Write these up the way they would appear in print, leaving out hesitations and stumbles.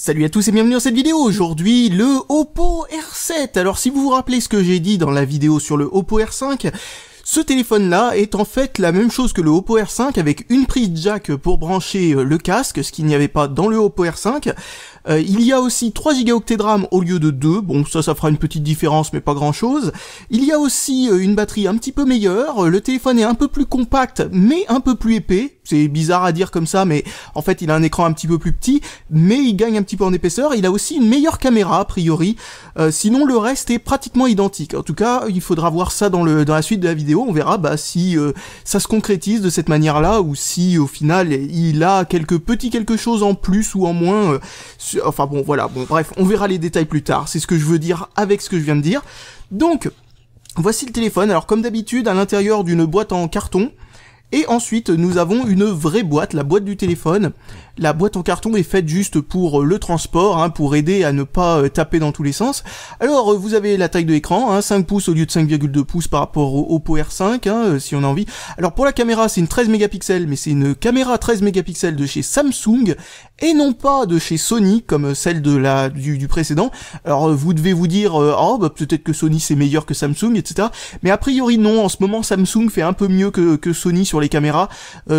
Salut à tous et bienvenue dans cette vidéo. Aujourd'hui, le Oppo R7. Alors si vous vous rappelez ce que j'ai dit dans la vidéo sur le Oppo R5, ce téléphone-là est en fait la même chose que le Oppo R5 avec une prise jack pour brancher le casque, ce qu'il n'y avait pas dans le Oppo R5. Il y a aussi 3 Go de RAM au lieu de 2, bon ça fera une petite différence mais pas grand chose. Il y a aussi une batterie un petit peu meilleure, le téléphone est un peu plus compact mais un peu plus épais, c'est bizarre à dire comme ça mais en fait il a un écran un petit peu plus petit mais il gagne un petit peu en épaisseur, il a aussi une meilleure caméra a priori, sinon le reste est pratiquement identique. En tout cas il faudra voir ça dans la suite de la vidéo, on verra si ça se concrétise de cette manière là ou si au final il a quelque chose en plus ou en moins. Enfin bon voilà, bon bref, on verra les détails plus tard, c'est ce que je veux dire avec ce que je viens de dire. Donc, voici le téléphone, alors comme d'habitude, à l'intérieur d'une boîte en carton, et ensuite nous avons une vraie boîte, la boîte du téléphone. La boîte en carton est faite juste pour le transport, pour aider à ne pas taper dans tous les sens. Alors vous avez la taille de l'écran, 5 pouces au lieu de 5,2 pouces par rapport au Oppo R5, si on a envie. Alors pour la caméra c'est une 13 mégapixels, mais c'est une caméra 13 mégapixels de chez Samsung, et non pas de chez Sony, comme celle de du précédent. Alors vous devez vous dire, peut-être que Sony c'est meilleur que Samsung, etc. Mais a priori non, en ce moment Samsung fait un peu mieux que Sony sur les caméras,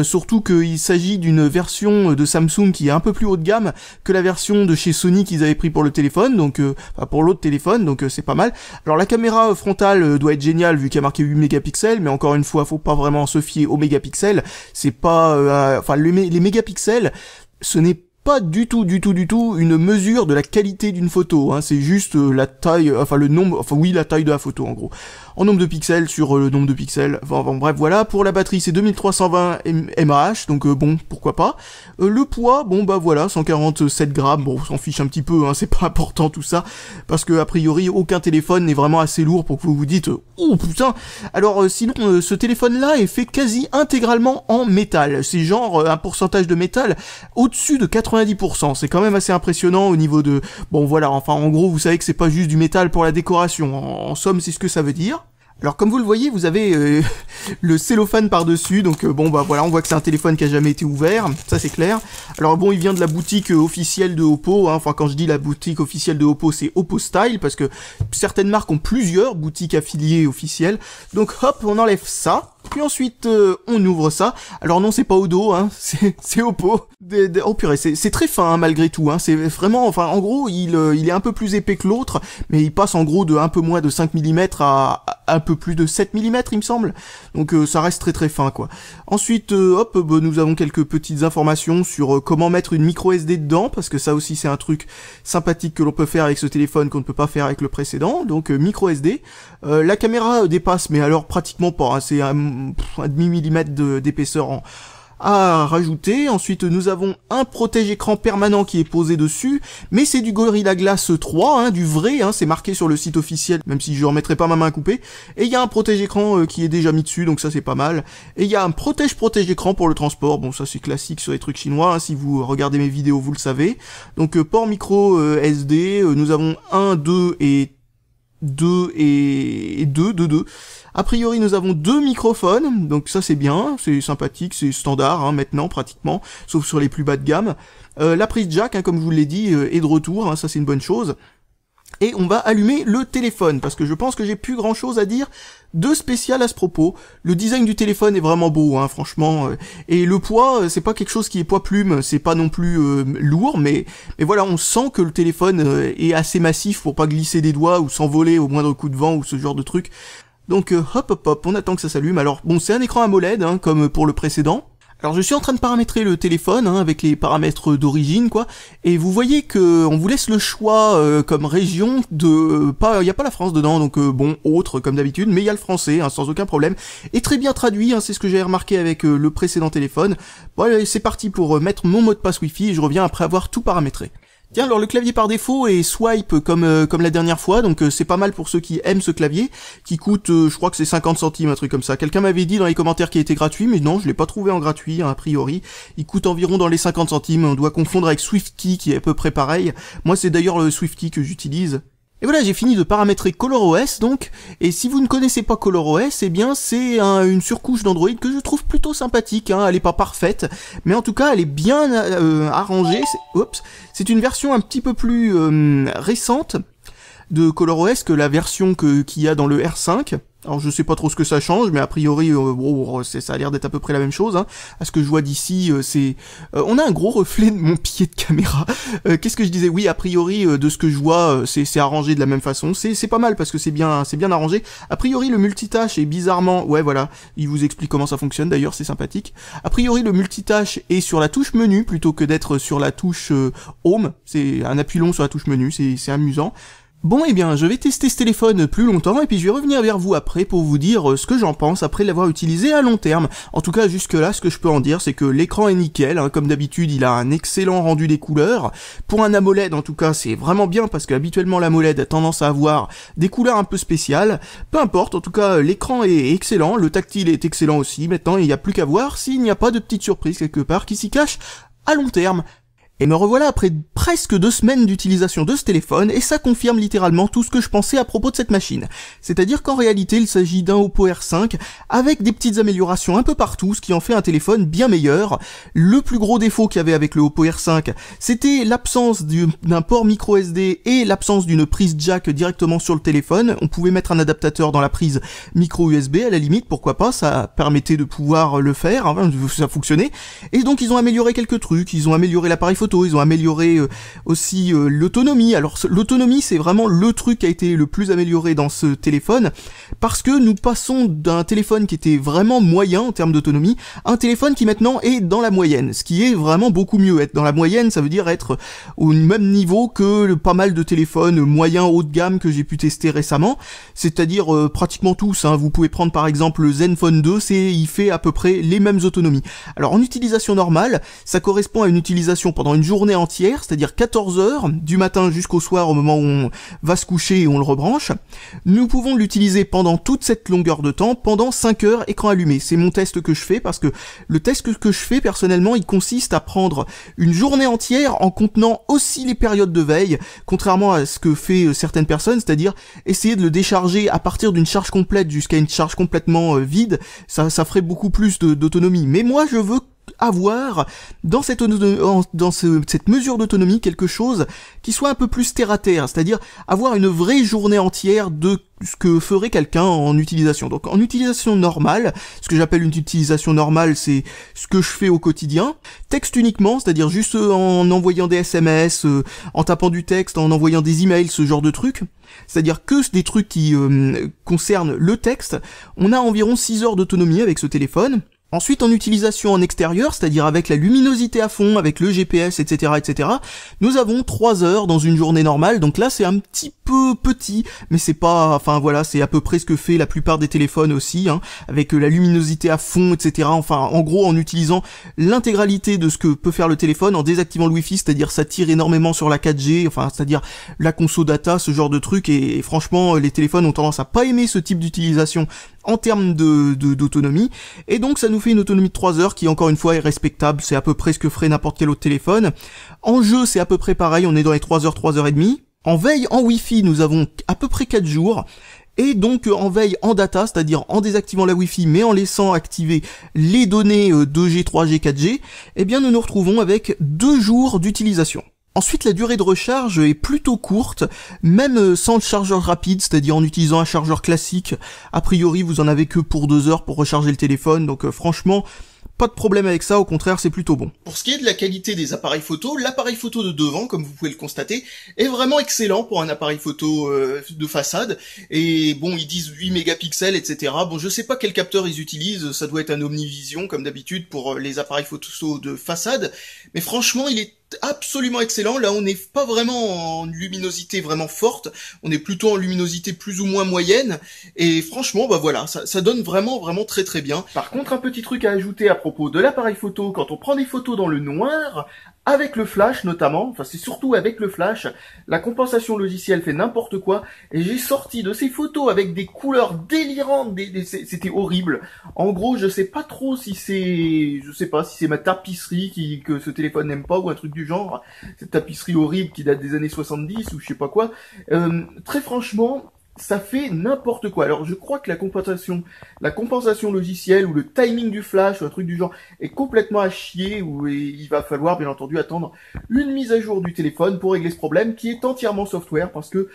surtout qu'il s'agit d'une version de Samsung qui est un peu plus haut de gamme que la version de chez Sony qu'ils avaient pris pour le téléphone, donc pour l'autre téléphone, donc c'est pas mal. Alors la caméra frontale doit être géniale vu qu'il y a marqué 8 mégapixels, mais encore une fois, faut pas vraiment se fier aux mégapixels, c'est pas les mégapixels, ce n'est pas du tout une mesure de la qualité d'une photo, c'est juste la taille, la taille de la photo en gros. En nombre de pixels sur le nombre de pixels, bref voilà, pour la batterie c'est 2320 mAh, donc bon, pourquoi pas. Le poids, voilà, 147 grammes, bon, on s'en fiche un petit peu, c'est pas important tout ça, parce que a priori aucun téléphone n'est vraiment assez lourd pour que vous vous dites, oh putain. Alors sinon, ce téléphone-là est fait quasi intégralement en métal, c'est genre un pourcentage de métal au-dessus de 90%, c'est quand même assez impressionnant au niveau de, bon voilà, enfin en gros vous savez que c'est pas juste du métal pour la décoration, en somme c'est ce que ça veut dire. Alors comme vous le voyez, vous avez le cellophane par-dessus, donc voilà, on voit que c'est un téléphone qui a jamais été ouvert, ça c'est clair. Alors bon, il vient de la boutique officielle de Oppo, enfin quand je dis la boutique officielle de Oppo, c'est Oppo Style, parce que certaines marques ont plusieurs boutiques affiliées officielles. Donc hop, on enlève ça. Puis ensuite, on ouvre ça. Alors non, c'est pas au dos, c'est Oppo. Oh purée, c'est très fin malgré tout. C'est vraiment, enfin, en gros, il est un peu plus épais que l'autre, mais il passe en gros de un peu moins de 5 mm à un peu plus de 7 mm, il me semble. Donc ça reste très fin, quoi. Ensuite, nous avons quelques petites informations sur comment mettre une micro SD dedans, parce que ça aussi c'est un truc sympathique que l'on peut faire avec ce téléphone qu'on ne peut pas faire avec le précédent. Donc micro SD. La caméra dépasse, mais alors pratiquement pas. C'est un demi-millimètre d'épaisseur à rajouter. Ensuite nous avons un protège-écran permanent qui est posé dessus, mais c'est du Gorilla Glass 3, du vrai, c'est marqué sur le site officiel, même si je remettrai pas ma main coupée. Et il y a un protège-écran qui est déjà mis dessus, donc ça c'est pas mal. Et il y a un protège-écran pour le transport, bon ça c'est classique sur les trucs chinois, si vous regardez mes vidéos vous le savez. Donc port micro SD, nous avons 1, 2 et 2 et 2. A priori nous avons 2 microphones, donc ça c'est bien, c'est sympathique, c'est standard maintenant pratiquement, sauf sur les plus bas de gamme. La prise jack, comme je vous l'ai dit, est de retour, ça c'est une bonne chose. Et on va allumer le téléphone, parce que je pense que j'ai plus grand chose à dire de spécial à ce propos. Le design du téléphone est vraiment beau, franchement. Et le poids, c'est pas quelque chose qui est poids plume, c'est pas non plus lourd, mais voilà, on sent que le téléphone est assez massif pour pas glisser des doigts ou s'envoler au moindre coup de vent ou ce genre de truc. Donc hop, on attend que ça s'allume. Alors bon, c'est un écran AMOLED, comme pour le précédent. Alors je suis en train de paramétrer le téléphone avec les paramètres d'origine et vous voyez que on vous laisse le choix comme région de il y a pas la France dedans, donc autre comme d'habitude, mais il y a le français sans aucun problème et très bien traduit, c'est ce que j'ai remarqué avec le précédent téléphone. Bon allez, c'est parti pour mettre mon mot de passe Wi-Fi et je reviens après avoir tout paramétré. Tiens, alors le clavier par défaut est swipe comme la dernière fois, donc c'est pas mal pour ceux qui aiment ce clavier, qui coûte, je crois que c'est 50 centimes, un truc comme ça. Quelqu'un m'avait dit dans les commentaires qu'il était gratuit, mais non, je l'ai pas trouvé en gratuit, a priori. Il coûte environ dans les 50 centimes, on doit confondre avec SwiftKey qui est à peu près pareil. Moi c'est d'ailleurs le SwiftKey que j'utilise. Et voilà, j'ai fini de paramétrer ColorOS donc, et si vous ne connaissez pas ColorOS, eh bien c'est une surcouche d'Android que je trouve plutôt sympathique, hein. Elle est pas parfaite, mais en tout cas elle est bien arrangée. C'est une version un petit peu plus récente de ColorOS que la version qu'il y a dans le R5. Alors je sais pas trop ce que ça change, mais a priori, ça a l'air d'être à peu près la même chose. Hein. À ce que je vois d'ici, on a un gros reflet de mon pied de caméra. Qu'est-ce que je disais? Oui, a priori, de ce que je vois, c'est arrangé de la même façon. C'est pas mal parce que c'est bien arrangé. A priori, le multitâche est bizarrement... Ouais, voilà, il vous explique comment ça fonctionne, d'ailleurs, c'est sympathique. A priori, le multitâche est sur la touche menu plutôt que d'être sur la touche Home. C'est un appui long sur la touche menu, c'est amusant. Bon, eh bien, je vais tester ce téléphone plus longtemps et puis je vais revenir vers vous après pour vous dire ce que j'en pense après l'avoir utilisé à long terme. En tout cas, jusque-là, ce que je peux en dire, c'est que l'écran est nickel, hein. Comme d'habitude, il a un excellent rendu des couleurs. Pour un AMOLED, en tout cas, c'est vraiment bien parce qu'habituellement, l'AMOLED a tendance à avoir des couleurs un peu spéciales. Peu importe, en tout cas, l'écran est excellent, le tactile est excellent aussi. Maintenant, il n'y a plus qu'à voir s'il n'y a pas de petite surprise quelque part qui s'y cache à long terme. Et me revoilà après presque 2 semaines d'utilisation de ce téléphone, et ça confirme littéralement tout ce que je pensais à propos de cette machine. C'est-à-dire qu'en réalité, il s'agit d'un Oppo R5, avec des petites améliorations un peu partout, ce qui en fait un téléphone bien meilleur. Le plus gros défaut qu'il y avait avec le Oppo R5, c'était l'absence d'un port micro SD et l'absence d'une prise jack directement sur le téléphone. On pouvait mettre un adaptateur dans la prise micro USB, à la limite, pourquoi pas, ça permettait de pouvoir le faire, hein, ça fonctionnait. Et donc ils ont amélioré quelques trucs, ils ont amélioré l'appareil photo, ils ont amélioré aussi l'autonomie. Alors l'autonomie, c'est vraiment le truc qui a été le plus amélioré dans ce téléphone, parce que nous passons d'un téléphone qui était vraiment moyen en termes d'autonomie à un téléphone qui maintenant est dans la moyenne, ce qui est vraiment beaucoup mieux. Être dans la moyenne, ça veut dire être au même niveau que pas mal de téléphones moyens haut de gamme que j'ai pu tester récemment, c'est-à-dire pratiquement tous, hein. Vous pouvez prendre par exemple le Zenfone 2, il fait à peu près les mêmes autonomies. Alors en utilisation normale, ça correspond à une utilisation pendant une journée entière, c'est-à-dire 14 heures, du matin jusqu'au soir au moment où on va se coucher et on le rebranche. Nous pouvons l'utiliser pendant toute cette longueur de temps, pendant 5 heures, écran allumé. C'est mon test que je fais, parce que le test que je fais personnellement, il consiste à prendre une journée entière en contenant aussi les périodes de veille, contrairement à ce que fait certaines personnes, c'est-à-dire essayer de le décharger à partir d'une charge complète jusqu'à une charge complètement vide. Ça ferait beaucoup plus d'autonomie. Mais moi, je veux avoir dans cette mesure d'autonomie quelque chose qui soit un peu plus terre à terre, c'est-à-dire avoir une vraie journée entière de ce que ferait quelqu'un en utilisation. Donc en utilisation normale, ce que j'appelle une utilisation normale, c'est ce que je fais au quotidien, texte uniquement, c'est-à-dire juste en envoyant des SMS, en tapant du texte, en envoyant des emails, ce genre de trucs. C'est-à-dire que des trucs qui concernent le texte. On a environ 6 heures d'autonomie avec ce téléphone. Ensuite, en utilisation en extérieur, c'est-à-dire avec la luminosité à fond, avec le GPS, etc., nous avons 3 heures dans une journée normale. Donc là, c'est un petit peu petit, mais c'est pas... Enfin voilà, c'est à peu près ce que fait la plupart des téléphones aussi, hein, avec la luminosité à fond, etc. Enfin, en gros, en utilisant l'intégralité de ce que peut faire le téléphone, en désactivant le Wi-Fi, c'est-à-dire ça tire énormément sur la 4G, enfin, c'est-à-dire la conso data, ce genre de truc, et franchement, les téléphones ont tendance à pas aimer ce type d'utilisation en termes d'autonomie, et donc ça nous fait une autonomie de 3 heures qui encore une fois est respectable, c'est à peu près ce que ferait n'importe quel autre téléphone. En jeu c'est à peu près pareil, on est dans les 3 heures, 3 heures et demie. En veille en Wi-Fi nous avons à peu près 4 jours, et donc en veille en data, c'est-à-dire en désactivant la Wi-Fi mais en laissant activer les données 2G, 3G, 4G, eh bien nous nous retrouvons avec 2 jours d'utilisation. Ensuite, la durée de recharge est plutôt courte, même sans le chargeur rapide, c'est-à-dire en utilisant un chargeur classique. A priori, vous en avez que pour 2 heures pour recharger le téléphone, donc franchement, pas de problème avec ça, au contraire, c'est plutôt bon. Pour ce qui est de la qualité des appareils photo, l'appareil photo de devant, comme vous pouvez le constater, est vraiment excellent pour un appareil photo de façade. Et bon, ils disent 8 mégapixels, etc. Bon, je sais pas quel capteur ils utilisent, ça doit être un Omnivision, comme d'habitude, pour les appareils photo de façade. Mais franchement, il est absolument excellent. Là, on n'est pas vraiment en luminosité vraiment forte, on est plutôt en luminosité plus ou moins moyenne, et franchement, bah voilà, ça donne vraiment très très bien. Par contre, un petit truc à ajouter à propos de l'appareil photo, quand on prend des photos dans le noir, avec le flash notamment, enfin c'est surtout avec le flash, la compensation logicielle fait n'importe quoi, et j'ai sorti de ces photos avec des couleurs délirantes, c'était horrible. En gros, je sais pas trop si c'est ma tapisserie que ce téléphone n'aime pas, ou un truc du genre, cette tapisserie horrible qui date des années 70, ou je sais pas quoi. Très franchement, ça fait n'importe quoi. Alors je crois que la compensation logicielle ou le timing du flash ou un truc du genre est complètement à chier, et il va falloir bien entendu attendre une mise à jour du téléphone pour régler ce problème qui est entièrement software, parce que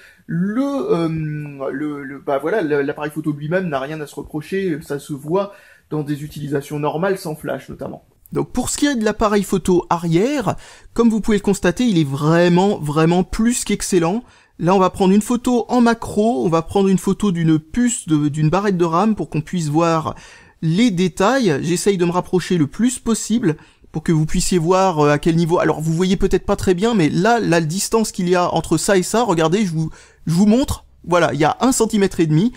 l'appareil photo lui-même n'a rien à se reprocher, ça se voit dans des utilisations normales sans flash notamment. Donc pour ce qui est de l'appareil photo arrière, comme vous pouvez le constater, il est vraiment plus qu'excellent. Là, on va prendre une photo en macro, on va prendre une photo d'une puce, d'une barrette de RAM pour qu'on puisse voir les détails. J'essaye de me rapprocher le plus possible pour que vous puissiez voir à quel niveau. Alors, vous voyez peut-être pas très bien, mais là, la distance qu'il y a entre ça et ça, regardez, je vous montre. Voilà, il y a 1,5 cm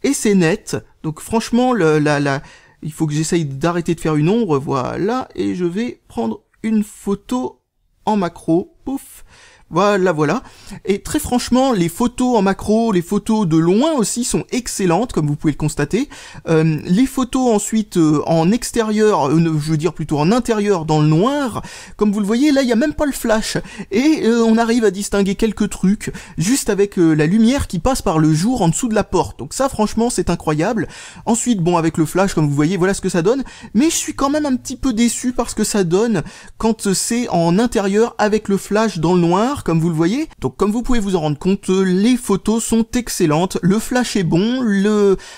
et c'est net. Donc franchement, il faut que j'essaye d'arrêter de faire une ombre, voilà, et je vais prendre une photo en macro, pouf. Voilà. Et très franchement, les photos en macro, les photos de loin aussi sont excellentes, comme vous pouvez le constater. Les photos ensuite en extérieur, je veux dire plutôt en intérieur dans le noir, comme vous le voyez, là il n'y a même pas le flash. Et on arrive à distinguer quelques trucs, juste avec la lumière qui passe par le jour en dessous de la porte. Donc ça franchement c'est incroyable. Ensuite, bon, avec le flash, comme vous voyez, voilà ce que ça donne. Mais je suis quand même un petit peu déçu par ce que ça donne quand c'est en intérieur avec le flash dans le noir, comme vous le voyez. Donc comme vous pouvez vous en rendre compte, les photos sont excellentes, le flash est bon,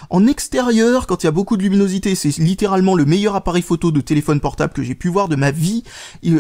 en extérieur, quand il y a beaucoup de luminosité, c'est littéralement le meilleur appareil photo de téléphone portable que j'ai pu voir de ma vie.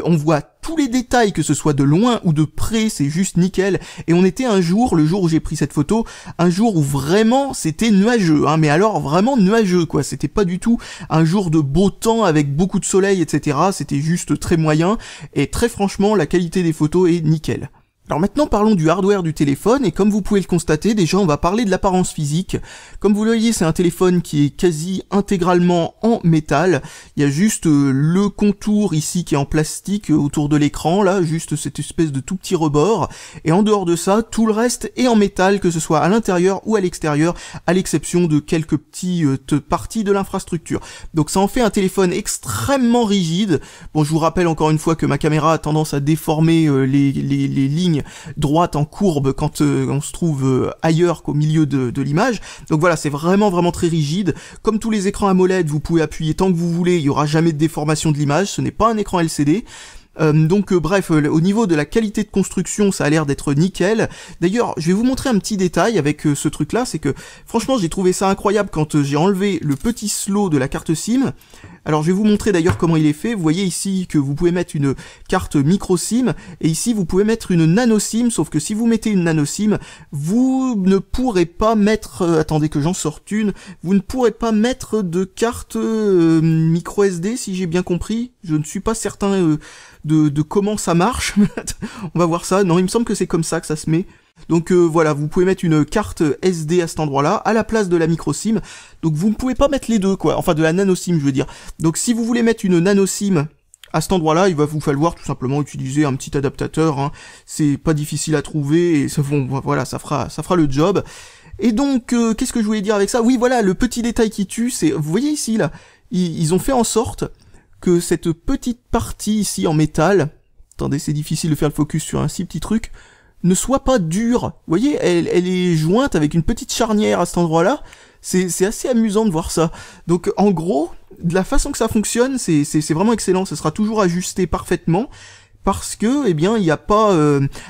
On voit tous les détails, que ce soit de loin ou de près, c'est juste nickel. Et on était le jour où j'ai pris cette photo, un jour où vraiment c'était nuageux, hein, mais alors vraiment nuageux quoi, c'était pas du tout un jour de beau temps avec beaucoup de soleil, etc. C'était juste très moyen, et très franchement la qualité des photos est nickel. Alors maintenant parlons du hardware du téléphone, et comme vous pouvez le constater, déjà on va parler de l'apparence physique. Comme vous le voyez, c'est un téléphone qui est quasi intégralement en métal. Il y a juste le contour ici qui est en plastique autour de l'écran, là, juste cette espèce de tout petit rebord. Et en dehors de ça, tout le reste est en métal, que ce soit à l'intérieur ou à l'extérieur, à l'exception de quelques petites parties de l'infrastructure. Donc ça en fait un téléphone extrêmement rigide. Bon, je vous rappelle encore une fois que ma caméra a tendance à déformer les lignes droite en courbe quand on se trouve ailleurs qu'au milieu de l'image. Donc voilà, c'est vraiment très rigide. Comme tous les écrans AMOLED, vous pouvez appuyer tant que vous voulez, il n'y aura jamais de déformation de l'image, ce n'est pas un écran LCD. Bref, au niveau de la qualité de construction, ça a l'air d'être nickel. D'ailleurs, je vais vous montrer un petit détail avec ce truc-là, c'est que franchement, j'ai trouvé ça incroyable quand j'ai enlevé le petit slot de la carte SIM. Alors, je vais vous montrer d'ailleurs comment il est fait. Vous voyez ici que vous pouvez mettre une carte micro SIM, et ici, vous pouvez mettre une nano SIM, sauf que si vous mettez une nano SIM, vous ne pourrez pas mettre... attendez que j'en sorte une. Vous ne pourrez pas mettre de carte micro SD, si j'ai bien compris. Je ne suis pas certain... de comment ça marche. On va voir ça. Non, il me semble que c'est comme ça que ça se met. Donc voilà, vous pouvez mettre une carte SD à cet endroit-là, à la place de la micro SIM. Donc vous ne pouvez pas mettre les deux, quoi. Enfin, de la nano SIM, je veux dire. Donc si vous voulez mettre une nano SIM à cet endroit-là, il va vous falloir tout simplement utiliser un petit adaptateur, hein. C'est pas difficile à trouver, et ça, bon, voilà, ça fera le job. Et donc, qu'est-ce que je voulais dire avec ça? Oui, voilà, le petit détail qui tue, c'est... Vous voyez ici, là, ils ont fait en sorte que cette petite partie ici en métal, attendez, c'est difficile de faire le focus sur un si petit truc, ne soit pas dure. Vous voyez, elle est jointe avec une petite charnière à cet endroit-là. C'est assez amusant de voir ça. Donc en gros, de la façon que ça fonctionne, c'est vraiment excellent. Ça sera toujours ajusté parfaitement, parce que, eh bien, il n'y a pas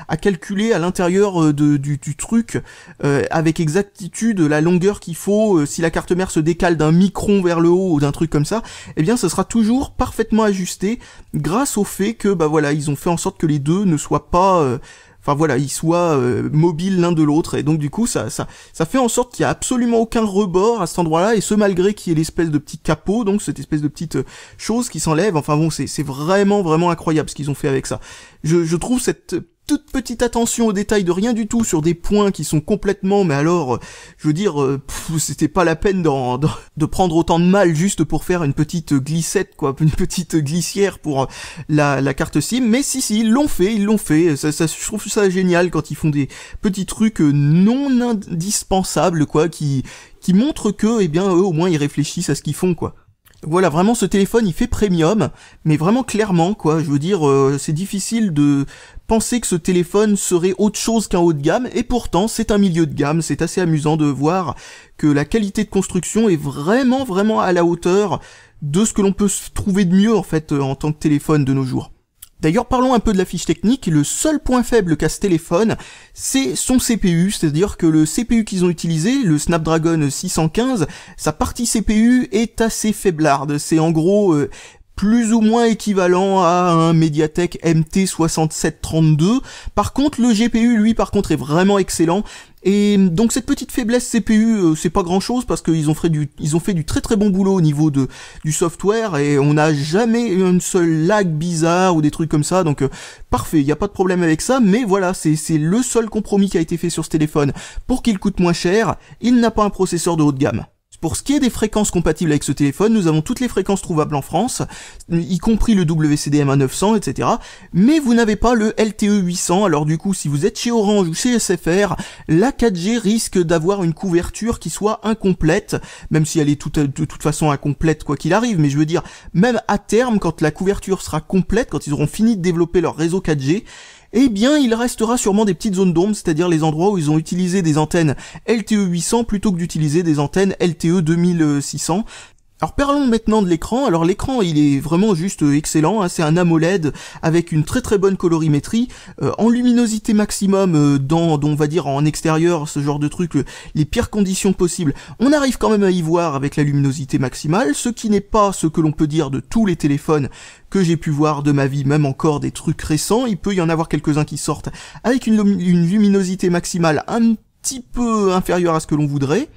à calculer à l'intérieur du truc avec exactitude la longueur qu'il faut. Si la carte mère se décale d'un micron vers le haut ou d'un truc comme ça, eh bien, ça sera toujours parfaitement ajusté grâce au fait que, bah voilà, ils ont fait en sorte que les deux ne soient pas... Enfin voilà, ils soient mobiles l'un de l'autre, et donc du coup ça fait en sorte qu'il y a absolument aucun rebord à cet endroit-là, et ce malgré qu'il y ait l'espèce de petit capot, donc cette espèce de petite chose qui s'enlève. Enfin bon, c'est vraiment incroyable ce qu'ils ont fait avec ça. Je trouve cette toute petite attention aux détails de rien du tout sur des points qui sont complètement, mais alors, je veux dire, c'était pas la peine de prendre autant de mal juste pour faire une petite glissette, quoi, une petite glissière pour la carte SIM, mais si, ils l'ont fait, je trouve ça génial quand ils font des petits trucs non indispensables, quoi, qui montrent que, eh bien, eux, au moins, ils réfléchissent à ce qu'ils font, quoi. Voilà, vraiment, ce téléphone, il fait premium, mais vraiment clairement, quoi, je veux dire, c'est difficile de penser que ce téléphone serait autre chose qu'un haut de gamme, et pourtant, c'est un milieu de gamme, c'est assez amusant de voir que la qualité de construction est vraiment à la hauteur de ce que l'on peut trouver de mieux, en fait, en tant que téléphone de nos jours. D'ailleurs, parlons un peu de la fiche technique. Le seul point faible qu'a ce téléphone, c'est son CPU, c'est-à-dire que le CPU qu'ils ont utilisé, le Snapdragon 615, sa partie CPU est assez faiblarde. C'est en gros plus ou moins équivalent à un Mediatek MT6732. Par contre, le GPU, lui, est vraiment excellent. Et donc cette petite faiblesse CPU, c'est pas grand chose parce qu'ils ont fait du très bon boulot au niveau du software et on n'a jamais une seule lag bizarre ou des trucs comme ça, donc parfait, il y a pas de problème avec ça, mais voilà, c'est le seul compromis qui a été fait sur ce téléphone pour qu'il coûte moins cher. Il n'a pas un processeur de haut de gamme. Pour ce qui est des fréquences compatibles avec ce téléphone, nous avons toutes les fréquences trouvables en France, y compris le WCDMA 900, etc. Mais vous n'avez pas le LTE 800, alors du coup, si vous êtes chez Orange ou chez SFR, la 4G risque d'avoir une couverture qui soit incomplète, même si elle est de toute façon incomplète quoi qu'il arrive, mais je veux dire, même à terme, quand la couverture sera complète, quand ils auront fini de développer leur réseau 4G, eh bien, il restera sûrement des petites zones d'ombre, c'est-à-dire les endroits où ils ont utilisé des antennes LTE 800 plutôt que d'utiliser des antennes LTE 2600. Alors parlons maintenant de l'écran. Alors l'écran il est vraiment juste excellent, hein. C'est un AMOLED avec une très bonne colorimétrie, en luminosité maximum dans on va dire en extérieur, ce genre de truc, les pires conditions possibles. On arrive quand même à y voir avec la luminosité maximale, ce qui n'est pas ce que l'on peut dire de tous les téléphones que j'ai pu voir de ma vie, même encore des trucs récents. Il peut y en avoir quelques-uns qui sortent avec une luminosité maximale un petit peu inférieure à ce que l'on voudrait.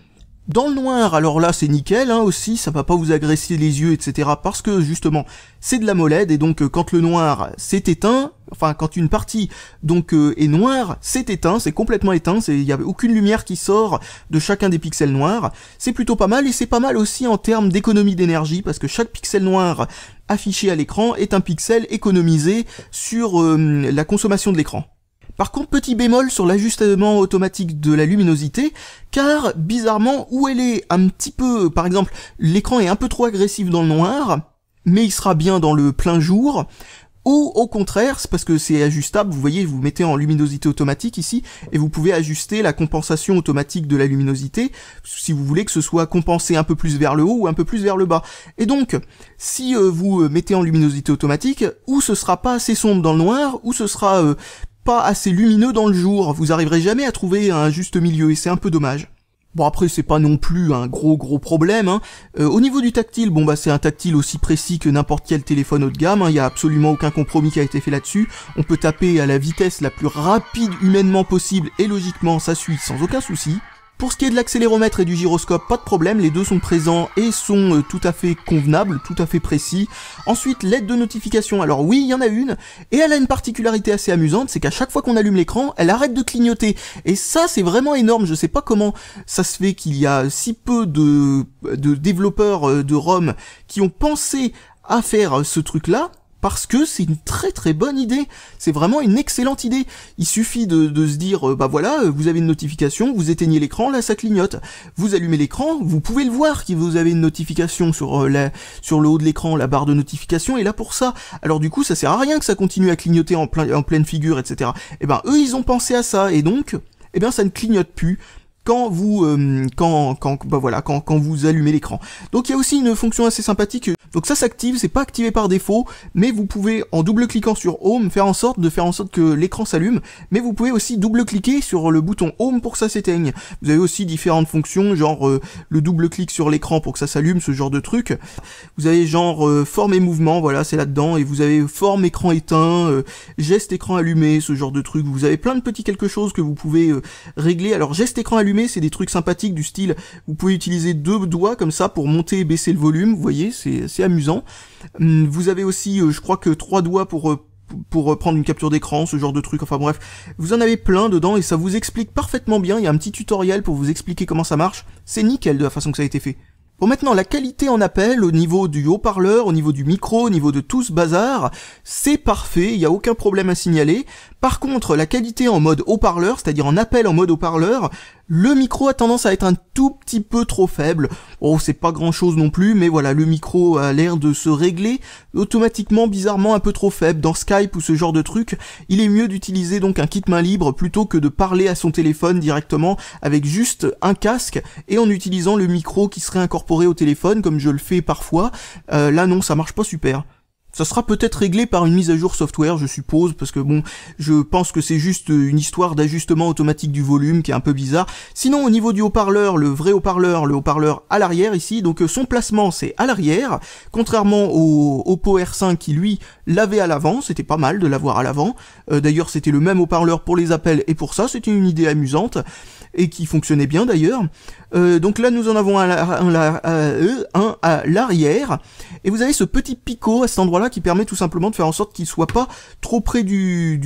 Dans le noir, alors là c'est nickel hein, aussi, ça va pas vous agresser les yeux, etc. parce que justement c'est de l'AMOLED et donc quand le noir s'est éteint, enfin quand une partie donc est noire, c'est éteint, c'est complètement éteint, il n'y a aucune lumière qui sort de chacun des pixels noirs. C'est plutôt pas mal et c'est pas mal aussi en termes d'économie d'énergie parce que chaque pixel noir affiché à l'écran est un pixel économisé sur la consommation de l'écran. Par contre, petit bémol sur l'ajustement automatique de la luminosité, car bizarrement, où elle est un petit peu, par exemple, l'écran est un peu trop agressif dans le noir, mais il sera bien dans le plein jour, ou au contraire, c'est parce que c'est ajustable, vous voyez, vous mettez en luminosité automatique ici, et vous pouvez ajuster la compensation automatique de la luminosité, si vous voulez que ce soit compensé un peu plus vers le haut ou un peu plus vers le bas. Et donc, si vous mettez en luminosité automatique, ou ce sera pas assez sombre dans le noir, ou ce sera pas assez lumineux dans le jour, vous arriverez jamais à trouver un juste milieu et c'est un peu dommage. Bon après c'est pas non plus un gros problème hein. Au niveau du tactile, bon bah c'est un tactile aussi précis que n'importe quel téléphone haut de gamme, hein. Il y a absolument aucun compromis qui a été fait là-dessus. On peut taper à la vitesse la plus rapide humainement possible et logiquement ça suit sans aucun souci. Pour ce qui est de l'accéléromètre et du gyroscope, pas de problème, les deux sont présents et sont tout à fait convenables, tout à fait précis. Ensuite, l'aide de notification, alors oui, il y en a une, et elle a une particularité assez amusante, c'est qu'à chaque fois qu'on allume l'écran, elle arrête de clignoter. Et ça, c'est vraiment énorme, je sais pas comment ça se fait qu'il y a si peu de développeurs de ROM qui ont pensé à faire ce truc-là, parce que c'est une très bonne idée, c'est vraiment une excellente idée. Il suffit de se dire, bah voilà, vous avez une notification, vous éteignez l'écran, là ça clignote. Vous allumez l'écran, vous pouvez le voir que vous avez une notification sur le haut de l'écran, la barre de notification est là pour ça. Alors du coup, ça sert à rien que ça continue à clignoter en pleine figure, etc. Et ben eux, ils ont pensé à ça, et donc, eh bien ça ne clignote plus quand vous quand vous allumez l'écran. Donc il y a aussi une fonction assez sympathique. Donc ça s'active, c'est pas activé par défaut, mais vous pouvez en double-cliquant sur Home faire en sorte que l'écran s'allume, mais vous pouvez aussi double-cliquer sur le bouton Home pour que ça s'éteigne. Vous avez aussi différentes fonctions, genre le double-clic sur l'écran pour que ça s'allume, ce genre de truc. Vous avez genre forme et mouvement, voilà, c'est là-dedans, et vous avez forme écran éteint, geste écran allumé, ce genre de truc. Vous avez plein de petits quelque chose que vous pouvez régler. Alors geste écran allumé, c'est des trucs sympathiques du style, vous pouvez utiliser 2 doigts comme ça pour monter et baisser le volume, vous voyez, c'est amusant. Vous avez aussi, je crois que 3 doigts pour pour prendre une capture d'écran, ce genre de truc, enfin bref, vous en avez plein dedans et ça vous explique parfaitement bien, il y a un petit tutoriel pour vous expliquer comment ça marche, c'est nickel de la façon que ça a été fait. Bon, maintenant, la qualité en appel, au niveau du haut-parleur, au niveau du micro, au niveau de tout ce bazar, c'est parfait, il n'y a aucun problème à signaler. Par contre, la qualité en mode haut-parleur, c'est-à-dire en appel en mode haut-parleur, le micro a tendance à être un tout petit peu trop faible. Oh, c'est pas grand-chose non plus, mais voilà, le micro a l'air de se régler automatiquement, bizarrement un peu trop faible. Dans Skype ou ce genre de truc, il est mieux d'utiliser donc un kit main libre plutôt que de parler à son téléphone directement avec juste un casque et en utilisant le micro qui serait incorporé au téléphone, comme je le fais parfois. Là non, ça marche pas super. Ça sera peut-être réglé par une mise à jour software, je suppose, parce que bon, je pense que c'est juste une histoire d'ajustement automatique du volume qui est un peu bizarre. Sinon, au niveau du haut-parleur, le vrai haut-parleur, le haut-parleur à l'arrière ici, donc son placement c'est à l'arrière, contrairement au Oppo R5 qui lui l'avait à l'avant, c'était pas mal de l'avoir à l'avant. D'ailleurs, c'était le même haut-parleur pour les appels et pour ça, c'était une idée amusante et qui fonctionnait bien d'ailleurs. Donc là nous en avons un à l'arrière et vous avez ce petit picot à cet endroit là qui permet tout simplement de faire en sorte qu'il soit pas trop près d'une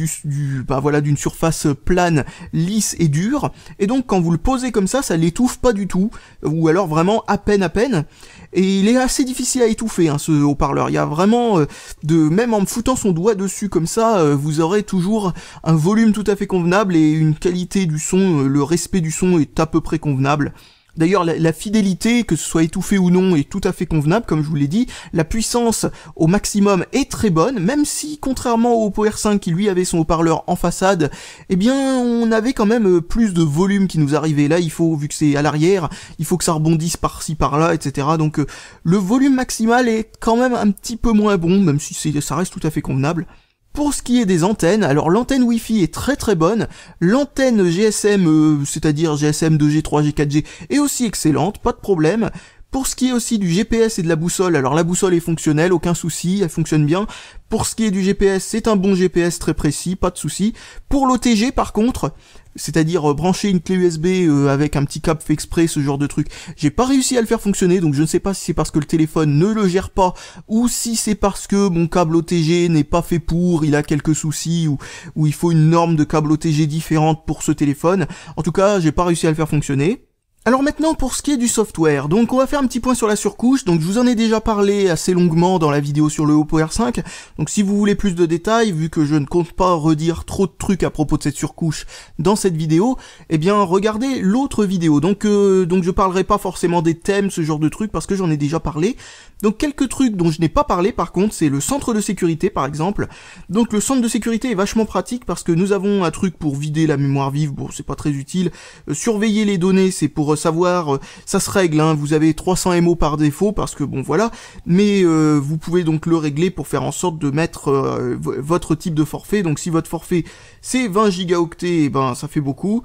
surface plane, lisse et dure, et donc quand vous le posez comme ça l'étouffe pas du tout, ou alors vraiment à peine, et il est assez difficile à étouffer ce haut-parleur. Il y a vraiment même en foutant son doigt dessus comme ça, vous aurez toujours un volume tout à fait convenable et une qualité du son, le respect du son est à peu près convenable. D'ailleurs, la fidélité, que ce soit étouffé ou non, est tout à fait convenable, comme je vous l'ai dit. La puissance au maximum est très bonne, même si, contrairement au Oppo R5 qui lui avait son haut-parleur en façade, eh bien, on avait quand même plus de volume qui nous arrivait. Là, vu que c'est à l'arrière, il faut que ça rebondisse par-ci, par-là, etc. Donc, le volume maximal est quand même un petit peu moins bon, même si ça reste tout à fait convenable. Pour ce qui est des antennes, alors l'antenne Wi-Fi est très très bonne, l'antenne GSM, c'est-à-dire GSM 2G, 3G, 4G, est aussi excellente, pas de problème. Pour ce qui est aussi du GPS et de la boussole, alors la boussole est fonctionnelle, aucun souci, elle fonctionne bien. Pour ce qui est du GPS, c'est un bon GPS très précis, pas de souci. Pour l'OTG par contre, c'est-à-dire brancher une clé USB avec un petit câble fait exprès, ce genre de truc, j'ai pas réussi à le faire fonctionner, donc je ne sais pas si c'est parce que le téléphone ne le gère pas, ou si c'est parce que mon câble OTG n'est pas fait pour, il a quelques soucis, ou il faut une norme de câble OTG différente pour ce téléphone. En tout cas, j'ai pas réussi à le faire fonctionner. Alors maintenant pour ce qui est du software, donc on va faire un petit point sur la surcouche, donc je vous en ai déjà parlé assez longuement dans la vidéo sur le Oppo R5, donc si vous voulez plus de détails, vu que je ne compte pas redire trop de trucs à propos de cette surcouche dans cette vidéo, eh bien regardez l'autre vidéo, donc je parlerai pas forcément des thèmes, ce genre de trucs, parce que j'en ai déjà parlé. Donc quelques trucs dont je n'ai pas parlé par contre, c'est le centre de sécurité par exemple. Donc le centre de sécurité est vachement pratique parce que nous avons un truc pour vider la mémoire vive, bon c'est pas très utile, surveiller les données c'est pour savoir, ça se règle, vous avez 300 MO par défaut parce que bon voilà, mais vous pouvez donc le régler pour faire en sorte de mettre votre type de forfait. Donc si votre forfait c'est 20 gigaoctets, et ben ça fait beaucoup.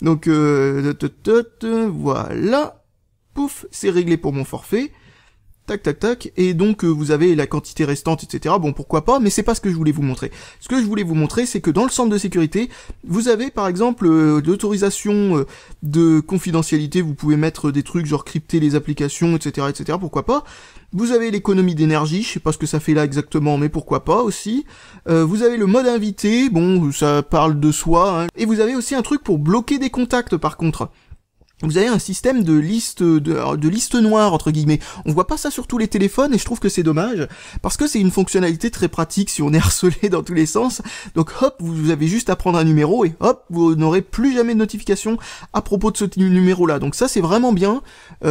Donc voilà, pouf, c'est réglé pour mon forfait. Tac tac tac, et donc vous avez la quantité restante, etc. Bon pourquoi pas, mais c'est pas ce que je voulais vous montrer. Ce que je voulais vous montrer, c'est que dans le centre de sécurité, vous avez par exemple l'autorisation de confidentialité, vous pouvez mettre des trucs genre crypter les applications, etc. etc. Pourquoi pas. Vous avez l'économie d'énergie, je sais pas ce que ça fait là exactement, mais pourquoi pas aussi. Vous avez le mode invité, bon ça parle de soi, et vous avez aussi un truc pour bloquer des contacts par contre. Vous avez un système de liste noire entre guillemets. On voit pas ça sur tous les téléphones et je trouve que c'est dommage parce que c'est une fonctionnalité très pratique si on est harcelé dans tous les sens. Donc hop, vous avez juste à prendre un numéro et hop, vous n'aurez plus jamais de notification à propos de ce numéro là. Donc ça c'est vraiment bien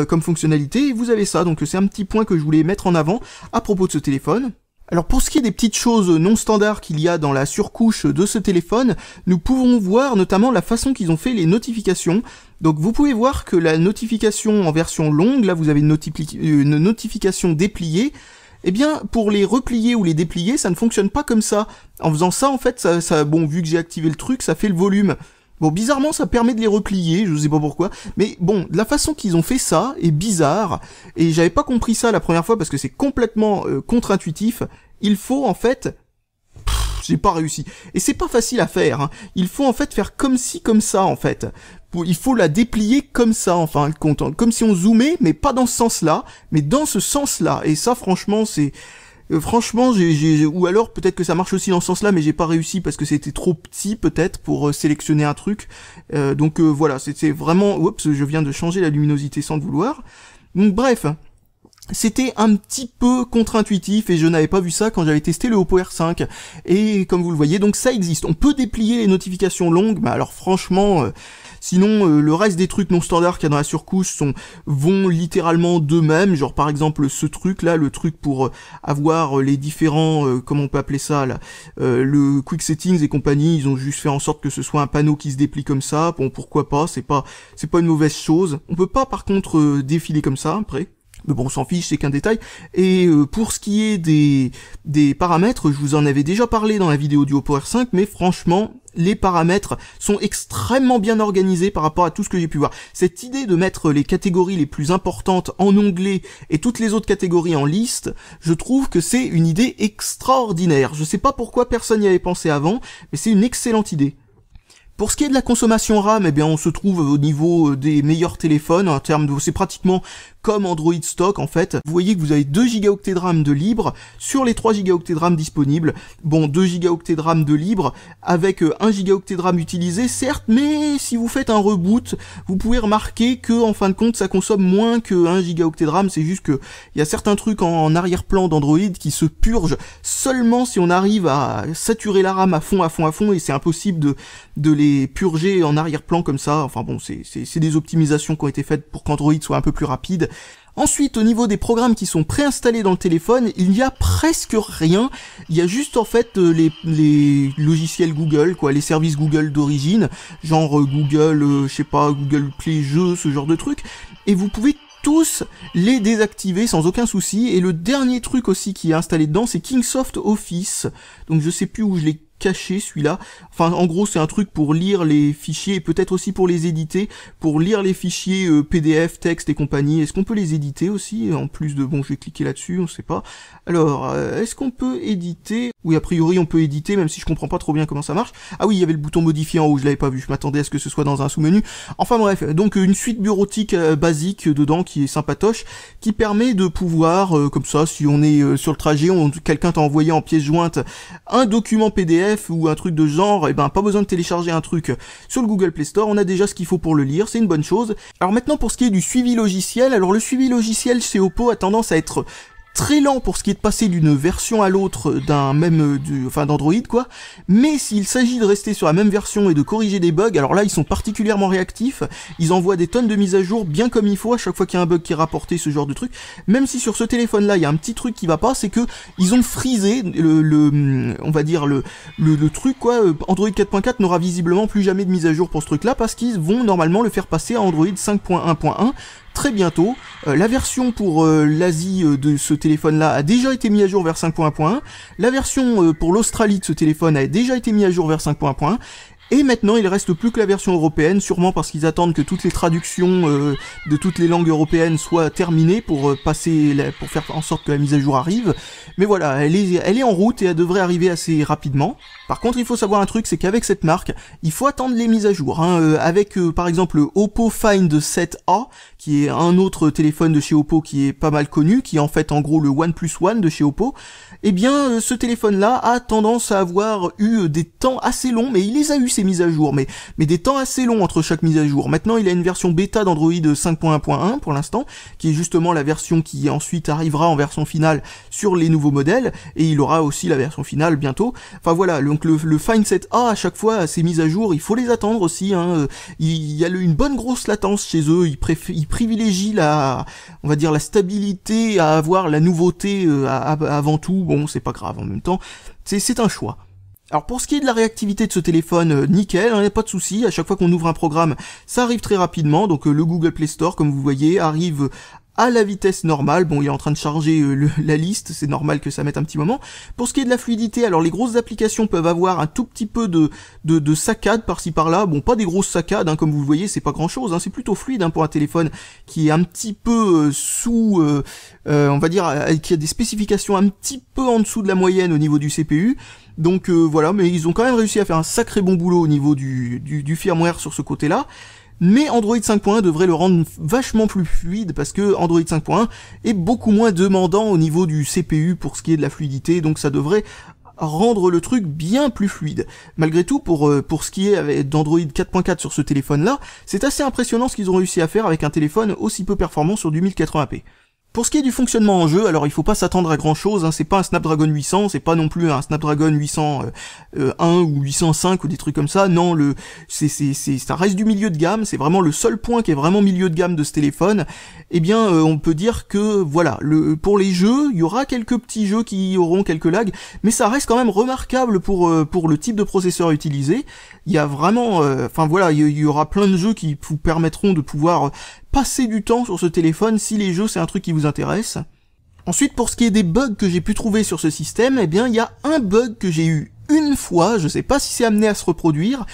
comme fonctionnalité et vous avez ça. Donc c'est un petit point que je voulais mettre en avant à propos de ce téléphone. Alors pour ce qui est des petites choses non standards qu'il y a dans la surcouche de ce téléphone, nous pouvons voir notamment la façon qu'ils ont fait les notifications. Donc vous pouvez voir que la notification en version longue, là vous avez une notification dépliée, eh bien pour les replier ou les déplier, ça ne fonctionne pas comme ça. En faisant ça en fait, bon vu que j'ai activé le truc, ça fait le volume. Bon, bizarrement, ça permet de les replier, je sais pas pourquoi, mais bon, la façon qu'ils ont fait ça est bizarre, et j'avais pas compris ça la première fois parce que c'est complètement contre-intuitif. Il faut en fait... j'ai pas réussi. Et c'est pas facile à faire, Il faut en fait faire comme ci, comme ça, en fait. Il faut la déplier comme ça, en fin de compte. Comme si on zoomait, mais pas dans ce sens-là, mais dans ce sens-là. Et ça, franchement, c'est Franchement, ou alors peut-être que ça marche aussi dans ce sens-là, mais j'ai pas réussi parce que c'était trop petit peut-être pour sélectionner un truc. Donc voilà, c'est vraiment... Oups, je viens de changer la luminosité sans le vouloir. Donc bref, c'était un petit peu contre-intuitif et je n'avais pas vu ça quand j'avais testé le Oppo R5. Et comme vous le voyez, donc ça existe. On peut déplier les notifications longues, mais alors franchement... Sinon, le reste des trucs non standards qu'il y a dans la surcouche vont littéralement d'eux-mêmes. Genre par exemple ce truc là, le truc pour avoir les différents, comment on peut appeler ça là, le Quick Settings et compagnie, ils ont juste fait en sorte que ce soit un panneau qui se déplie comme ça. Bon, pourquoi pas, c'est pas une mauvaise chose. On peut pas par contre défiler comme ça après. Mais bon, on s'en fiche, c'est qu'un détail. Et pour ce qui est des paramètres, je vous en avais déjà parlé dans la vidéo du Oppo R5, mais franchement, les paramètres sont extrêmement bien organisés par rapport à tout ce que j'ai pu voir. Cette idée de mettre les catégories les plus importantes en onglet et toutes les autres catégories en liste, je trouve que c'est une idée extraordinaire. Je sais pas pourquoi personne n'y avait pensé avant, mais c'est une excellente idée. Pour ce qui est de la consommation RAM, eh bien on se trouve au niveau des meilleurs téléphones en termes de... C'est pratiquement comme Android stock en fait. Vous voyez que vous avez 2 Go de RAM de libre sur les 3 Go de RAM disponibles. Bon, 2 Go de RAM de libre avec 1 Go de RAM utilisé, certes, mais si vous faites un reboot, vous pouvez remarquer que en fin de compte ça consomme moins que 1 Go de RAM. C'est juste que il y a certains trucs en arrière-plan d'Android qui se purgent seulement si on arrive à saturer la RAM à fond, et c'est impossible de les purger en arrière-plan comme ça. Enfin bon, c'est des optimisations qui ont été faites pour qu'Android soit un peu plus rapide. Ensuite, au niveau des programmes qui sont préinstallés dans le téléphone, il n'y a presque rien. Il y a juste en fait les logiciels Google, quoi, les services Google d'origine, genre Google, je sais pas, Google Play Jeux, ce genre de trucs. Et vous pouvez tous les désactiver sans aucun souci. Et le dernier truc aussi qui est installé dedans, c'est Kingsoft Office. Donc je sais plus où je l'ai caché celui-là. Enfin en gros c'est un truc pour lire les fichiers et peut-être aussi pour les éditer, pour lire les fichiers PDF, texte et compagnie. Est-ce qu'on peut les éditer aussi en plus de... Bon, je vais cliquer là-dessus, on sait pas. Alors, est-ce qu'on peut éditer? Oui, a priori on peut éditer, même si je comprends pas trop bien comment ça marche. Ah oui, il y avait le bouton modifier en haut, je l'avais pas vu, je m'attendais à ce que ce soit dans un sous-menu. Enfin bref, donc une suite bureautique basique dedans qui est sympatoche, qui permet de pouvoir, comme ça, si on est sur le trajet, quelqu'un t'a envoyé en pièce jointe un document PDF ou un truc de genre, et ben pas besoin de télécharger un truc sur le Google Play Store, on a déjà ce qu'il faut pour le lire, c'est une bonne chose. Alors maintenant pour ce qui est du suivi logiciel, alors le suivi logiciel chez Oppo a tendance à être très lent pour ce qui est de passer d'une version à l'autre d'un même, d'Android quoi, mais s'il s'agit de rester sur la même version et de corriger des bugs, alors là ils sont particulièrement réactifs, ils envoient des tonnes de mises à jour bien comme il faut à chaque fois qu'il y a un bug qui est rapporté, ce genre de truc. Même si sur ce téléphone là il y a un petit truc qui va pas, c'est que ils ont freezé on va dire le truc quoi, Android 4.4 n'aura visiblement plus jamais de mise à jour pour ce truc là parce qu'ils vont normalement le faire passer à Android 5.1.1 très bientôt. La version pour l'Asie de ce téléphone-là a déjà été mise à jour vers 5.1.1. La version pour l'Australie de ce téléphone a déjà été mise à jour vers 5.1.1. Et maintenant, il reste plus que la version européenne, sûrement parce qu'ils attendent que toutes les traductions de toutes les langues européennes soient terminées pour pour faire en sorte que la mise à jour arrive. Mais voilà, elle est en route et elle devrait arriver assez rapidement. Par contre, il faut savoir un truc, c'est qu'avec cette marque, il faut attendre les mises à jour. Avec par exemple le Oppo Find 7A, qui est un autre téléphone de chez Oppo qui est pas mal connu, qui est en fait en gros le OnePlus One de chez Oppo. Eh bien, ce téléphone-là a tendance à avoir eu des temps assez longs, mais il les a eu ces mises à jour, mais des temps assez longs entre chaque mise à jour. Maintenant, il a une version bêta d'Android 5.1.1 pour l'instant, qui est justement la version qui ensuite arrivera en version finale sur les nouveaux modèles, et il aura aussi la version finale bientôt. Enfin voilà, donc le Find 7A, à chaque fois, ces mises à jour, il faut les attendre aussi. Il y a une bonne grosse latence chez eux, ils privilégient on va dire la stabilité à avoir la nouveauté avant tout. Bon, c'est pas grave en même temps, c'est un choix. Alors pour ce qui est de la réactivité de ce téléphone, nickel, il n'y a pas de souci, à chaque fois qu'on ouvre un programme, ça arrive très rapidement, donc le Google Play Store, comme vous voyez, arrive à la vitesse normale. Bon, il est en train de charger la liste, c'est normal que ça mette un petit moment. Pour ce qui est de la fluidité, alors les grosses applications peuvent avoir un tout petit peu de saccades par-ci par-là. Bon, pas des grosses saccades, comme vous le voyez, c'est pas grand-chose, c'est plutôt fluide pour un téléphone qui est un petit peu on va dire, qui a des spécifications un petit peu en dessous de la moyenne au niveau du CPU. Donc voilà, mais ils ont quand même réussi à faire un sacré bon boulot au niveau du firmware sur ce côté-là. mais Android 5.1 devrait le rendre vachement plus fluide parce que Android 5.1 est beaucoup moins demandant au niveau du CPU pour ce qui est de la fluidité, donc ça devrait rendre le truc bien plus fluide. Malgré tout, pour ce qui est d'Android 4.4 sur ce téléphone-là, c'est assez impressionnant ce qu'ils ont réussi à faire avec un téléphone aussi peu performant sur du 1080p. Pour ce qui est du fonctionnement en jeu, alors il faut pas s'attendre à grand chose, hein, c'est pas un Snapdragon 800, c'est pas non plus un Snapdragon 801 ou 805 ou des trucs comme ça, non, ça reste du milieu de gamme, c'est vraiment le seul point qui est vraiment milieu de gamme de ce téléphone. Eh bien, on peut dire que, voilà, pour les jeux, il y aura quelques petits jeux qui auront quelques lags, mais ça reste quand même remarquable pour le type de processeur utilisé. Il y a vraiment, il y aura plein de jeux qui vous permettront de pouvoir passer du temps sur ce téléphone si les jeux c'est un truc qui vous intéresse. Ensuite, pour ce qui est des bugs que j'ai pu trouver sur ce système, eh bien il y a un bug que j'ai eu une fois, je sais pas si c'est amené à se reproduire,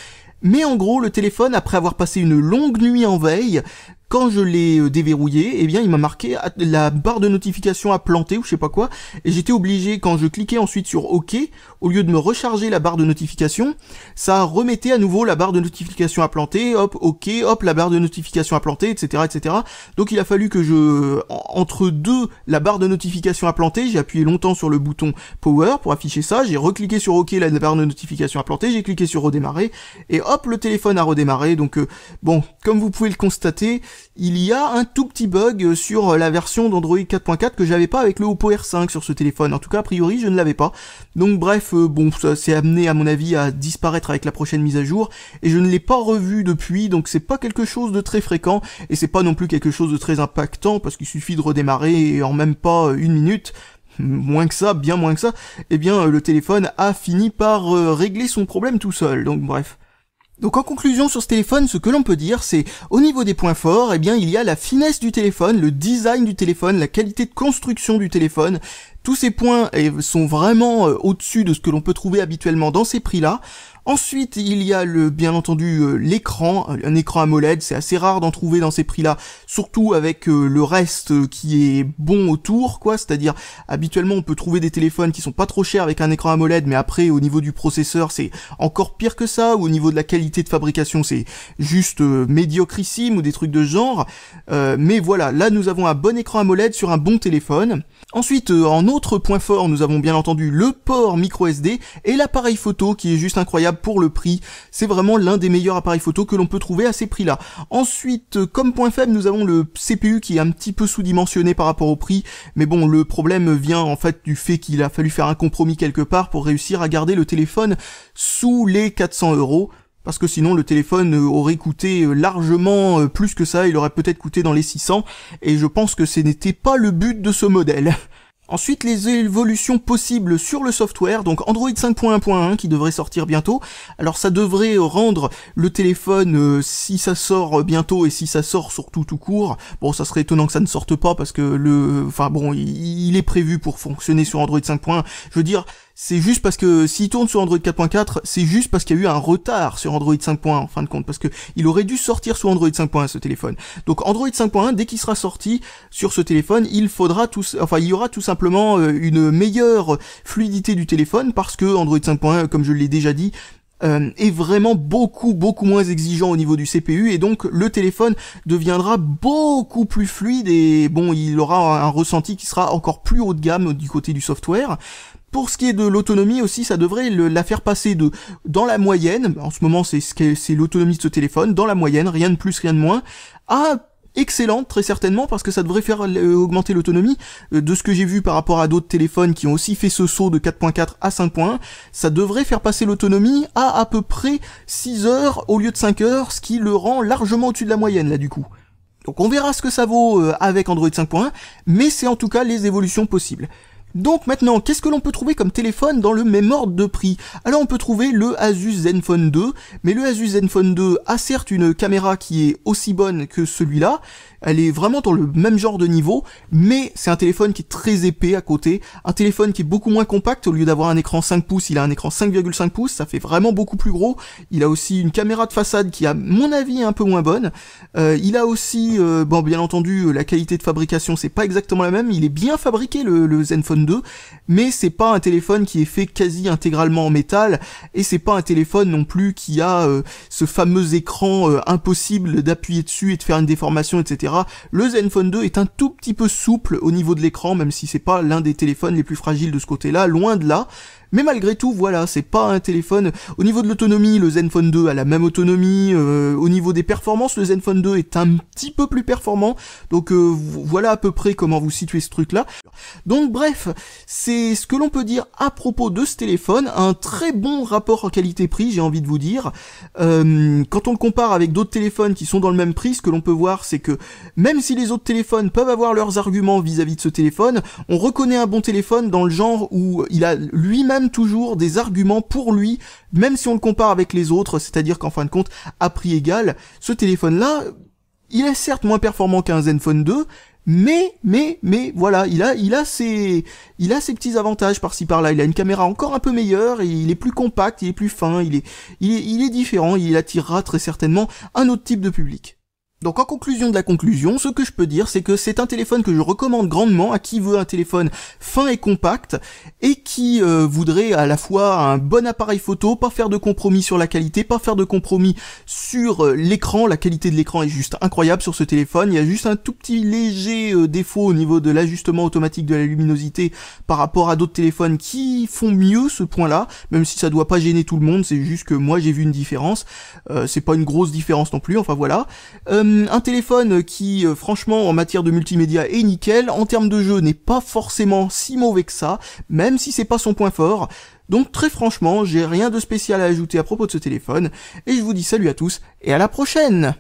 mais en gros le téléphone, après avoir passé une longue nuit en veille, quand je l'ai déverrouillé, eh bien il m'a marqué la barre de notification a planté ou je sais pas quoi, et j'étais obligé, quand je cliquais ensuite sur OK, au lieu de me recharger la barre de notification, ça remettait à nouveau la barre de notification a planté, hop, OK, hop, la barre de notification a planté, etc., etc. Donc il a fallu que entre deux, la barre de notification a planté, j'ai appuyé longtemps sur le bouton Power pour afficher ça, j'ai recliqué sur OK, la barre de notification a planté, j'ai cliqué sur redémarrer, et hop, le téléphone a redémarré. Donc bon, comme vous pouvez le constater, il y a un tout petit bug sur la version d'Android 4.4 que j'avais pas avec le Oppo R5 sur ce téléphone. En tout cas, a priori, je ne l'avais pas. Donc bref, ça s'est amené à mon avis à disparaître avec la prochaine mise à jour, et je ne l'ai pas revu depuis, donc c'est pas quelque chose de très fréquent, et c'est pas non plus quelque chose de très impactant, parce qu'il suffit de redémarrer, et en même pas une minute, moins que ça, bien moins que ça, eh bien le téléphone a fini par régler son problème tout seul, donc bref. Donc en conclusion sur ce téléphone, ce que l'on peut dire, c'est au niveau des points forts, eh bien il y a la finesse du téléphone, le design du téléphone, la qualité de construction du téléphone. Tous ces points sont vraiment au-dessus de ce que l'on peut trouver habituellement dans ces prix-là. Ensuite, il y a bien entendu l'écran, un écran AMOLED, c'est assez rare d'en trouver dans ces prix-là, surtout avec le reste qui est bon autour, quoi, c'est-à-dire habituellement on peut trouver des téléphones qui sont pas trop chers avec un écran AMOLED, mais après au niveau du processeur c'est encore pire que ça, ou au niveau de la qualité de fabrication c'est juste médiocrissime ou des trucs de ce genre, mais voilà, là nous avons un bon écran AMOLED sur un bon téléphone. Ensuite, en autre point fort, nous avons bien entendu le port micro SD et l'appareil photo qui est juste incroyable pour le prix. C'est vraiment l'un des meilleurs appareils photo que l'on peut trouver à ces prix-là. Ensuite, comme point faible, nous avons le CPU qui est un petit peu sous-dimensionné par rapport au prix, mais bon, le problème vient en fait du fait qu'il a fallu faire un compromis quelque part pour réussir à garder le téléphone sous les 400 €. Parce que sinon le téléphone aurait coûté largement plus que ça, il aurait peut-être coûté dans les 600, et je pense que ce n'était pas le but de ce modèle. Ensuite, les évolutions possibles sur le software, donc Android 5.1.1 qui devrait sortir bientôt. Alors ça devrait rendre le téléphone, si ça sort bientôt et si ça sort surtout tout court, bon ça serait étonnant que ça ne sorte pas parce que il est prévu pour fonctionner sur Android 5.1. Je veux dire, c'est juste parce que s'il tourne sur Android 4.4, c'est juste parce qu'il y a eu un retard sur Android 5.1 en fin de compte, parce que il aurait dû sortir sur Android 5.1 ce téléphone. Donc Android 5.1, dès qu'il sera sorti sur ce téléphone, il y aura tout simplement une meilleure fluidité du téléphone, parce que Android 5.1, comme je l'ai déjà dit, est vraiment beaucoup moins exigeant au niveau du CPU, et donc le téléphone deviendra beaucoup plus fluide, et bon, il aura un ressenti qui sera encore plus haut de gamme du côté du software. Pour ce qui est de l'autonomie aussi, ça devrait la faire passer dans la moyenne, en ce moment c'est l'autonomie de ce téléphone, dans la moyenne, rien de plus, rien de moins, à excellente très certainement, parce que ça devrait faire augmenter l'autonomie. De ce que j'ai vu par rapport à d'autres téléphones qui ont aussi fait ce saut de 4.4 à 5.1, ça devrait faire passer l'autonomie à peu près 6 heures au lieu de 5 heures, ce qui le rend largement au-dessus de la moyenne là du coup. Donc on verra ce que ça vaut avec Android 5.1, mais c'est en tout cas les évolutions possibles. Donc maintenant, qu'est-ce que l'on peut trouver comme téléphone dans le même ordre de prix? Alors on peut trouver le Asus Zenfone 2, mais le Asus Zenfone 2 a certes une caméra qui est aussi bonne que celui-là, elle est vraiment dans le même genre de niveau, mais c'est un téléphone qui est très épais à côté, un téléphone qui est beaucoup moins compact. Au lieu d'avoir un écran 5 pouces, il a un écran 5,5 pouces, ça fait vraiment beaucoup plus gros. Il a aussi une caméra de façade qui, à mon avis, est un peu moins bonne. Il a aussi, bien entendu, la qualité de fabrication, c'est pas exactement la même, il est bien fabriqué le Zenfone Zenfone 2, mais c'est pas un téléphone qui est fait quasi intégralement en métal, et c'est pas un téléphone non plus qui a ce fameux écran impossible d'appuyer dessus et de faire une déformation, etc. Le Zenfone 2 est un tout petit peu souple au niveau de l'écran, même si c'est pas l'un des téléphones les plus fragiles de ce côté-là, loin de là. Mais malgré tout, voilà, c'est pas un téléphone... Au niveau de l'autonomie, le Zenfone 2 a la même autonomie. Au niveau des performances, le Zenfone 2 est un petit peu plus performant. Donc voilà à peu près comment vous situez ce truc-là. Donc bref, c'est ce que l'on peut dire à propos de ce téléphone. Un très bon rapport qualité-prix, j'ai envie de vous dire. Quand on le compare avec d'autres téléphones qui sont dans le même prix, ce que l'on peut voir, c'est que même si les autres téléphones peuvent avoir leurs arguments vis-à-vis de ce téléphone, on reconnaît un bon téléphone dans le genre où il a lui-même toujours des arguments pour lui, même si on le compare avec les autres, c'est-à-dire qu'en fin de compte, à prix égal, ce téléphone-là, il est certes moins performant qu'un Zenfone 2, mais voilà, il a ses petits avantages par-ci par-là. Il a une caméra encore un peu meilleure, et il est plus compact, il est plus fin, il est différent, il attirera très certainement un autre type de public. Donc en conclusion de la conclusion, ce que je peux dire, c'est que c'est un téléphone que je recommande grandement à qui veut un téléphone fin et compact, et qui voudrait à la fois un bon appareil photo, pas faire de compromis sur la qualité, pas faire de compromis sur l'écran. La qualité de l'écran est juste incroyable sur ce téléphone. Il y a juste un tout petit léger défaut au niveau de l'ajustement automatique de la luminosité par rapport à d'autres téléphones qui font mieux ce point-là, même si ça doit pas gêner tout le monde, c'est juste que moi j'ai vu une différence. C'est pas une grosse différence non plus, enfin voilà. Un téléphone qui, franchement, en matière de multimédia est nickel, en termes de jeu n'est pas forcément si mauvais que ça, même si c'est pas son point fort. Donc très franchement, j'ai rien de spécial à ajouter à propos de ce téléphone, et je vous dis salut à tous, et à la prochaine!